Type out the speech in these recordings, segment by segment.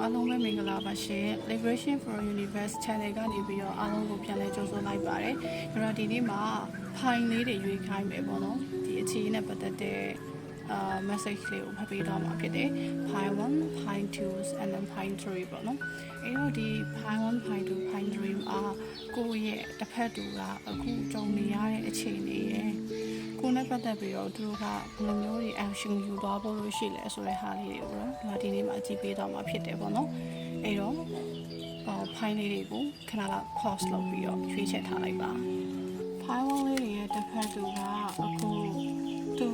အားလုံးပဲမင်္ဂလာပါရှင် Liberation for Universe Channel ကနေပြီးတော့အားလုံးကိုပြန်လည်ကြိုဆိုလိုက်ပါတယ်။အဲ့တော့ဒီနေ့မှာဖိုင်လေးတွေရွေးခိုင်းမယ်ပေါ့နော်။ဒီအခြေအနေနဲ့ပတ်သက်တဲ့message လေးကိုဖတ်ပေးတော့မှာဖြစ်တယ်။ Pine 1, Pine 2 and then Pine 3ပေါ့နော်။အဲ့တော့ဒီ Pine 1, Pine 2, Pine 3ကိုယ့်ရဲ့တစ်ဖက်တူကအခုကြုံနေရတဲ့အခြေအနေရဲ့ကိုယ်နဲ့ပတ်သက်ပြီးတော့သူတို့ကဘယ်လိုမျိုးတွေ action ယူသွားဖို့လို့ရှိလဲဆိုတဲ့ဟာလေးတွေကိုတော့ဒီနေ့မှာကြည့်ပေးတော့မှာဖြစ်တယ်ပေါ့နော်အဲ့တော့ဖိုင်လေးတွေကိုခဏလောက် pause လုပ်ပြီးတော့ရွေးချယ်ထားလိုက်ပါဖိုင်ဝလေးတွေရဲ့တစ်ဖက်တူကအခုသူ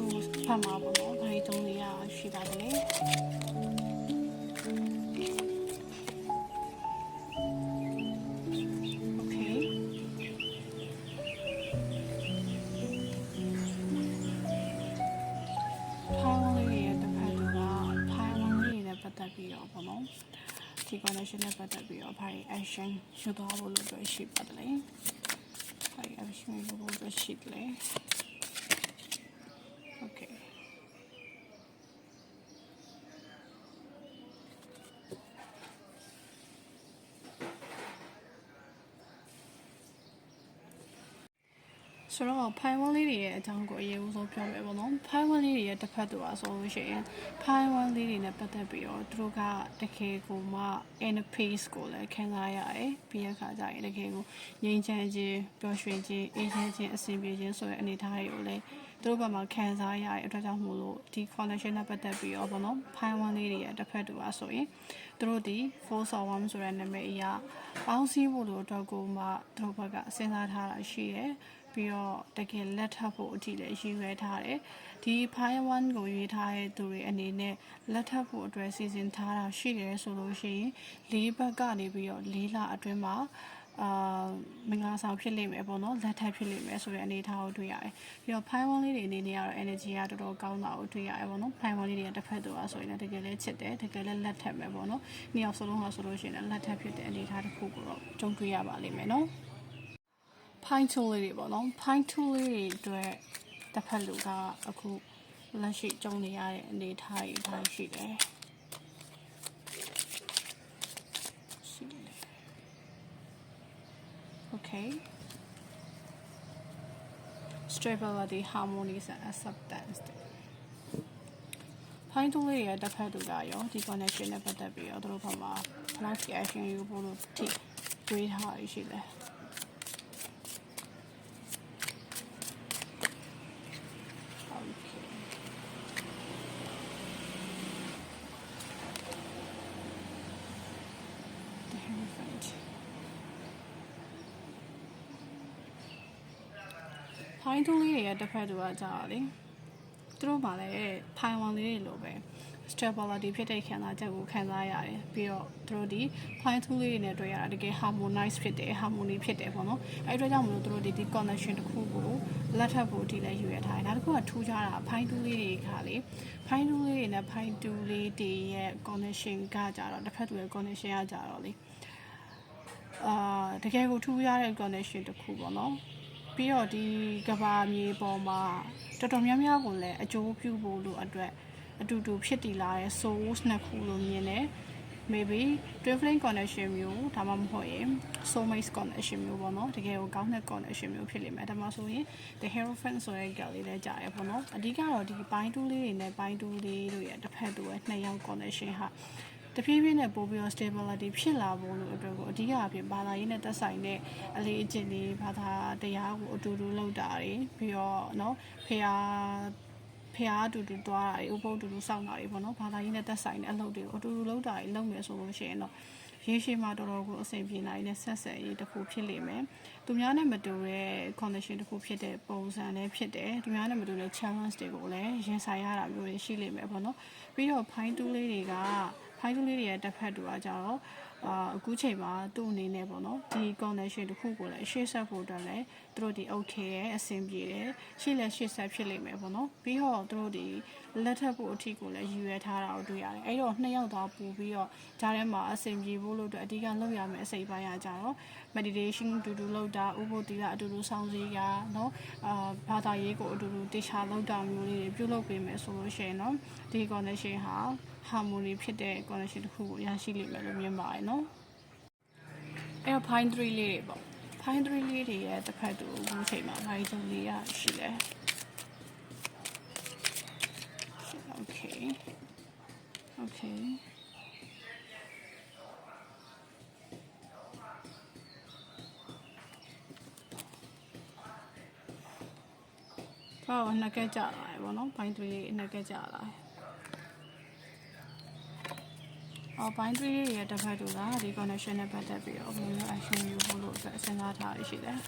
ဖတ်မှာပေါ့နော်ဘာတွေတုံးလေးရရှိပါတယ် ပြီးတော့ပေါ့နော်ဒီ connection နဲ့ပတ်သက်ပြီးတော့ဘာတွေ action ယူသွားဖို့လို့ပြောရှိပါတယ်လေဘာတွေ action ယူဖို့လို့ရှိတယ်လေ okayဆိုတော့ဖိုင်ဝန်းလေးတွေရဲ့အကြောင်းကိုအရေးဆုံးပြောမယ်ပေါ့နော်ဖိုင်ဝန်းလေးတွေရဲ့တစ်ဖက်တူပါဆိုလို့ရှိရင်ဖိုင်ဝန်းလေးတွေနဲ့ပတ်သက်ပြီးတော့သူတို့ကတကယ်ကိုမှ in pace ကိုလည်းခံစားရတယ်ပြီးရခါကျရင်တကယ်ကိုငြိမ်းချမ်းခြင်းပျော်ရွှင်ခြင်းအေးချမ်းခြင်းအဆင်ပြေခြင်းဆိုတဲ့အနေအထားတွေကိုလည်းသူတို့ဘက်မှာခံစားရတဲ့အတွက်ကြောင့်မို့လို့ဒီ connection နဲ့ပတ်သက်ပြီးတော့ပေါ့နော်ဖိုင်ဝန်းလေးတွေရဲ့တစ်ဖက်တူပါဆိုရင်သူတို့ဒီ force of one ဆိုတဲ့နာမည်အရာပေါင်းစည်းဖို့လို့အတွက်ကိုမှသူတို့ဘက်ကစဉ်းစားထားတာရှိတယ်ပြီးတော့တကယ်လက်ထပ်ဖို့အထိလည်းရည်ရွယ်ထားတယ်ဒီဖိုင်ဝမ်ကိုရွေးထားတဲ့သူတွေအနေနဲ့လက်ထပ်ဖို့အတွက်စီစဉ်ထားတာရှိတယ်ဆိုလို့ရှိရင်၄ဘက်ကနေပြီးတော့၄လအတွင်းမှာမင်္ဂလာဆောင်ဖြစ်လိမ့်မယ်ပေါ့နော်လက်ထပ်ဖြစ်လိမ့်မယ်ဆိုတဲ့အနေအထားကိုတွေ့ရတယ်ပြီးတော့ဖိုင်ဝမ်လေးတွေအနေနဲ့ကတော့ energy ကတော်တော်ကောင်းတာကိုတွေ့ရတယ်ပေါ့နော်ဖိုင်ဝမ်လေးတွေကတစ်ဖက်တော့ဆိုရင်လည်းတကယ်လည်းချစ်တယ်တကယ်လည်းလက်ထပ်မယ်ပေါ့နော်နှစ်ယောက်စလုံးဟာဆိုလို့ရှိရင်လက်ထပ်ဖြစ်တဲ့အနေအထားတစ်ခုကိုတော့ကြုံတွေ့ရပါလိမ့်မယ်နော်ဖိုင်ထူလေးတွေပေါ့နော်ဖိုင်ထူလေးတွေအတွက်တစ်ဖက်လူကအခုလက်ရှိကြုံနေရတဲ့အနေအထားတွေဒါရှိတယ်Okay stability harmony and acceptance ဖိုင်ထူလေးရဲ့တစ်ဖက်လူကရောဒီ connection နဲ့ပတ်သက်ပြီးတော့တို့ဘက်မှာ life action ယူဖို့လို့ထိတွေးထားရရှိတယ်ဖိုင်ထူလေးတွေရဲ့တစ်ဖက်တူကကြာတယ်သူတို့မှလည်းဖိုင်ဝမ်လေးတွေလိုပဲ stability ဖြစ်တဲ့ခံစားချက်ကိုခံစားရတယ်ပြီးတော့သူတို့ဒီဖိုင်ထူလေးတွေနဲ့တွေ့ရတာတကယ် harmonize ဖြစ်တယ် harmony ဖြစ်တယ်ပေါ့နော်အဲ့အတွက်ကြောင့်မလို့သူတို့ဒီ connection တစ်ခုကိုလက်ထပ်ဖို့ဒီလည်းယူရထားတယ်ဒါတခုကထူးခြားတာဖိုင်ထူလေးတွေကလေဖိုင်ထူလေးတွေနဲ့ဖိုင်တူလေးတွေရဲ့ connection ကကြတော့တစ်ဖက်တူရဲ့ connection ကကြတော့လေတကယ်ကိုထူးခြားတဲ့ connection တစ်ခုပေါ့နော်ပြီးတော့ဒီကဘာမြေပေါ်မှာတော်တော်များများကိုလည်းအကျိုးပြုဖို့လို့အတွက်အတူတူဖြစ်တည်လာတဲ့ souls နှစ်ခုလို့မြင်တယ် maybe twin flame connection မျိုးဒါမှမဟုတ်ရင် soulmate connection မျိုးပေါ့နော်တကယ်ကိုကောင်းတဲ့ connection မျိုးဖြစ်လိမ့်မယ်ဒါမှဆိုရင် the hierophant ဆိုတဲ့ girl လေးလည်းကြားရပေါ့နော်အဓိကတော့ဒီပိုင်းတူးလေးတွေနဲ့ပိုင်းတူးလေးတို့ရဲ့တစ်ဖက်တူရဲ့နှစ်ယောက် connection ဟာတဖြည်းဖြည်းနဲ့ပို့ပြီးတော့ stability ဖြစ်လာဖို့လို့အတွက်ကိုအဓိကအဖြစ်ဘာသာရေးနဲ့သက်ဆိုင်တဲ့အလေးအကျင့်လေးဘာသာတရားကိုအတူတူလုပ်တာတွေပြီးတော့เนาะဖះအတူတူသွားတာတွေဥပုပ်အတူတူစောင့်တာတွေပေါ့နော်ဘာသာရေးနဲ့သက်ဆိုင်တဲ့အလုပ်တွေကိုအတူတူလုပ်တာတွေလုပ်မယ်ဆိုလို့ရှိရင်တော့ရေရှည်မှာတော်တော်ကိုအဆင်ပြေနိုင်တဲ့ဆက်ဆက်ရေးတစ်ခုဖြစ်လိမ့်မယ်သူများနဲ့မတူတဲ့ condition တစ်ခုဖြစ်တဲ့ပုံစံနဲ့ဖြစ်တယ်သူများနဲ့မတူတဲ့ challenge တွေကိုလည်းရင်ဆိုင်ရတာမျိုးတွေရှိလိမ့်မယ်ပေါ့နော်ပြီးတော့ဖိုင်တူးလေးတွေကဖိုင်တူးလေးတွေရဲ့တစ်ဖက်တူကကြတော့အခုချိန်မှာသူ့အနေနဲ့ပေါ့နော်ဒီ connection တစ်ခုကိုလည်းရှေ့ဆက်ဖို့အတွက်လည်းသူတို့ဒီ okay ရဲ့အဆင်ပြေတယ်ရှေ့လက်ရှေ့ဆက်ဖြစ်လိမ့်မယ်ပေါ့နော်ပြီးတော့သူတို့ဒီလက်ထပ်ဖို့အထီကိုလည်းရည်ရွယ်ထားတာကိုတွေ့ရတယ်အဲ့တော့နှစ်ယောက်သားပူပြီးတော့ဂျားထဲမှာအဆင်ပြေဖို့လို့အတွက်အဓိကလုပ်ရမယ်အစိပ်ပိုင်းရကြတော့ meditation အတူတူလုပ်တာဥပုသ္တိကအတူတူဆောင်စည်းရเนาะဘာသာရေးကိုအတူတူတေချာလုပ်တာမျိုးလေးတွေပြုလုပ်ပေးမယ်ဆိုလို့ရှိရင်เนาะဒီ connection ဟာ harmony ဖြစ်တဲ့ connection တစ်ခုကိုရရှိလိမ့်မယ်လို့မြင်ပါတယ်နော်အဲ့တော့ point 3လေးတွေပေါ့ point 3လေးတွေရဲ့တစ်ဖက်တူအခုချိန်မှာဘာကြီးကြုံလေးရရှိလဲ okay okay တော့နှစ်ကက်ကြလာတယ်ပေါ့နော်ပိုင်း3လေးနှစ်ကက်ကြလာတယ်ပိုင်း3လေးရဲ့တစ်ဖက်တူကဒီ connection နဲ့ပတ်သက်ပြီးတော့ဘယ်လို action ယူဖို့လို့စဉ်းစားထားရရှိတယ်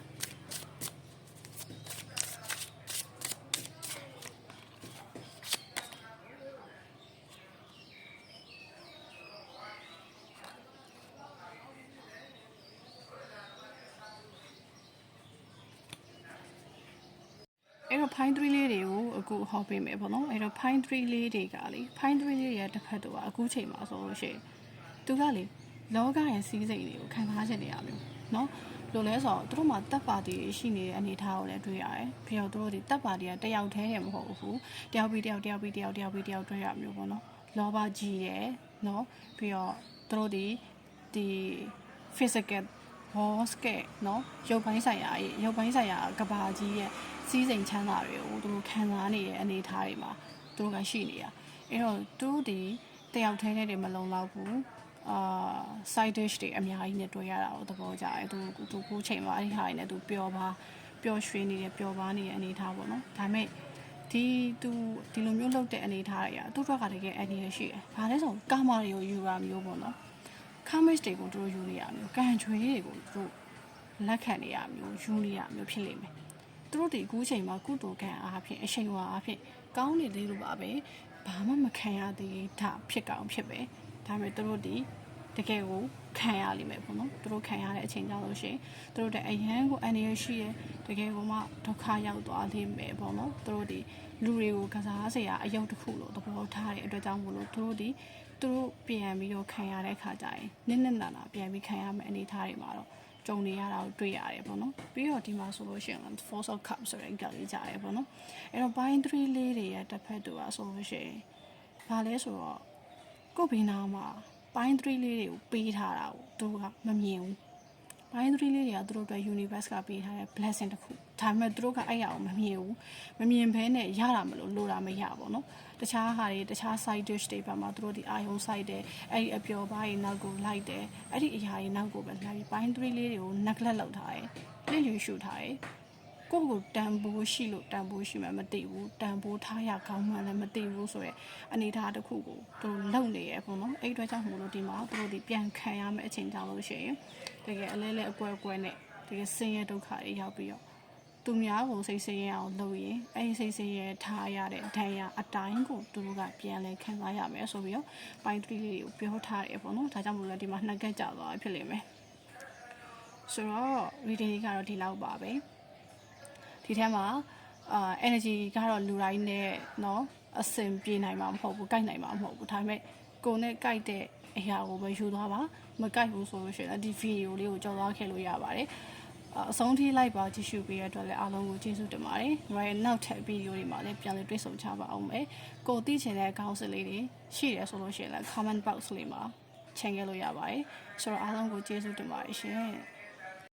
အဲ့တော့ point 3လေးတွေကိုအခုဟောပေးမယ်ပေါ့နော်အဲ့တော့ point 3လေးတွေကလေ point 3လေးရဲ့တစ်ဖက်တော့အခုချိန်မှာဆိုလို့ရှိရင်သူကလေလောကရဲ့စီးစိမ်တွေကိုခံစားချက်နေရမျိုးเนาะလို့လဲဆိုတော့သူတို့မှာတပ်ပါတီရှိနေတဲ့အနေအထားကိုလည်းတွေ့ရတယ်ပြီးတော့သူတို့ဒီတပ်ပါတီကတယောက်တည်းရမဟုတ်ဘူးတယောက်ပြီးတယောက်တွေ့ရမျိုးပေါ့နော်လောဘကြီးရယ်เนาะပြီးတော့သူတို့ဒီ physical boss ကเนาะရုပ်ပိုင်းဆိုင်ရာကဘာကြီးရဲ့စီးစိမ်ချမ်းသာတွေကိုသူတို့ခံစားနေတဲ့အနေအထားတွေမှာသူတို့ကရှိနေတာအဲ့တော့သူတို့ဒီတယောက်တည်းနဲ့တွေမလုံလောက်ဘူးside dish တွေအများကြီးနဲ့တွေ့ရတာကိုသဘောကျတယ်သူကိုချိန်မှာအဲ့ဒီဟာတွေနဲ့သူပျော်ရွှင်နေတယ်ပျော်ပါနေတဲ့အနေအထားပေါ့နော်ဒါပေမဲ့ဒီလိုမျိုးလုပ်တဲ့အနေအထားတွေကသူ့ဘက်ကတကယ်အနေရရှိတယ်ဘာလဲဆိုကာမာတွေကိုယူရမျိုးပေါ့နော်Karmic တွေကိုသူတို့ယူနေရမျိုးကံကြွေးတွေကိုသူတို့လက်ခံနေရမျိုးယူနေရမျိုးဖြစ်လိမ့်မယ်သူတို့ဒီအခုချိန်မှာကုသိုလ်ကံအားဖြင့်အရှိန်ဝါအားဖြင့်ကောင်းနေသေးလို့ပါပဲဘာမှမခံရသေးတာဖြစ်ကောင်းဖြစ်ပဲဒါပေမဲ့သူတို့ဒီတကယ်ကိုခံရလိမ့်မယ်ပေါ့နော်သူတို့ခံရတဲ့အချိန်ကြောင့်လို့ရှိရင်သူတို့တဲ့အရန်ကိုအနေရရှိရတကယ်ကိုမှဒုက္ခရောက်သွားလိမ့်မယ်ပေါ့နော်သူတို့ဒီလူတွေကိုကစားစရာအယုတ်တစ်ခုလို့သဘောထားတဲ့အတွက်ကြောင့်မို့လို့သူတို့ပြန်ပြီးတော့ခံရတဲ့ခါကျရင်နစ်နာပြန်ပြီးခံရမယ့်အနေအထားတွေမှာတော့ကြုံနေရတာကိုတွေ့ရတယ်ပေါ့နော်ပြီးတော့ဒီမှာဆိုလို့ရှိရင် Force of Cups ဆိုတဲ့ card လေးကြားရပေါ့နော်အဲ့တော့ Bind 3လေးတွေရဲ့တစ်ဖက်တူอ่ะဆိုလို့ရှိရင်ဘာလဲဆိုတော့ကိုယ့်ဘေးနားမှာ Bind 3လေးတွေကိုပေးထားတာကိုသူကမမြင်ဘူး Bind 3လေးတွေကသူတို့အတွက် universe ကပေးထားတဲ့ blessing တစ်ခုဒါပေမဲ့သူတို့ကအဲ့ရအောင်မမြင်ဘူးမမြင်ဘဲနဲ့ရတာမလို့လိုတာမရပါဘူးเนาะတခြားဟာတွေတခြား side dish တွေပါမှာသူတို့ဒီအာယုံ side တယ်အဲ့ဒီအပျော်ပါးတွေနောက်ကိုလိုက်တယ်အဲ့ဒီအရာတွေနောက်ကိုပဲလိုက်ပြီး Bind 3လေးတွေကို neglect လုပ်ထားတယ်လစ်လျူရှုထားတယ်ကိုယ့်ကိုတန်ဖိုးရှိလို့တန်ဖိုးရှိမှမသိဘူးတန်ဖိုးထားရကောင်းမှလည်းမသိဘူးဆိုရဲအနေထားတစ်ခုကိုသူလုံနေရပေါ့နော်အဲ့အတွက်ကြောင့်မို့လို့ဒီမှာသူတို့ဒီပြန်ခံရမယ့်အချိန်ကြောင့်လို့ရှိရင်တကယ်အလဲအကွဲနဲ့တကယ်ဆင်းရဲဒုက္ခတွေရောက်ပြီးတော့သူများကိုစိတ်ဆင်းရဲအောင်လုပ်ရင်အဲ့ဒီစိတ်ဆင်းရဲထားရတဲ့ဒဏ်ရာအတိုင်းကိုသူတို့ကပြန်လဲခံစားရမယ်ဆိုပြီးတော့ပိုင်း3လေးကိုပြောထားတယ်ပေါ့နော်ဒါကြောင့်မို့လို့ဒီမှာနှစ်ကက်ကြာသွားဖြစ်လိမ့်မယ်ဆိုတော့ reading ကတော့ဒီလောက်ပါပဲဒီထဲမှာenergy ကတော့လူတိုင်းနဲ့เนาะအစင်ပြေနိုင်မှာမဟုတ်ဘူးကြိုက်နိုင်မှာမဟုတ်ဘူးဒါပေမဲ့ကိုယ်နဲ့ကြိုက်တဲ့အရာကိုပဲယူသွားပါမကြိုက်ဘူးဆိုလို့ရှိရင်ဒီ video လေးကိုကြော်သွားခဲ့လို့ရပါတယ်အဆုံးထိလိုက်ပါကြည့်ရှုပေးရတဲ့အတွက်လည်းအားလုံးကိုကျေးဇူးတင်ပါတယ်။ဒါရဲ့နောက်ထပ် video တွေမှာလည်းပြန်လည်တွေ့ဆုံကြပါအောင်မယ်။ကိုသိချင်တဲ့ခေါင်းစဉ်လေးတွေရှိတယ်ဆိုလို့ရှိရင်လည်း comment box လေးမှာချိန်ခဲ့လို့ရပါတယ်။ဆိုတော့အားလုံးကိုကျေးဇူးတင်ပါတယ်ရှင်။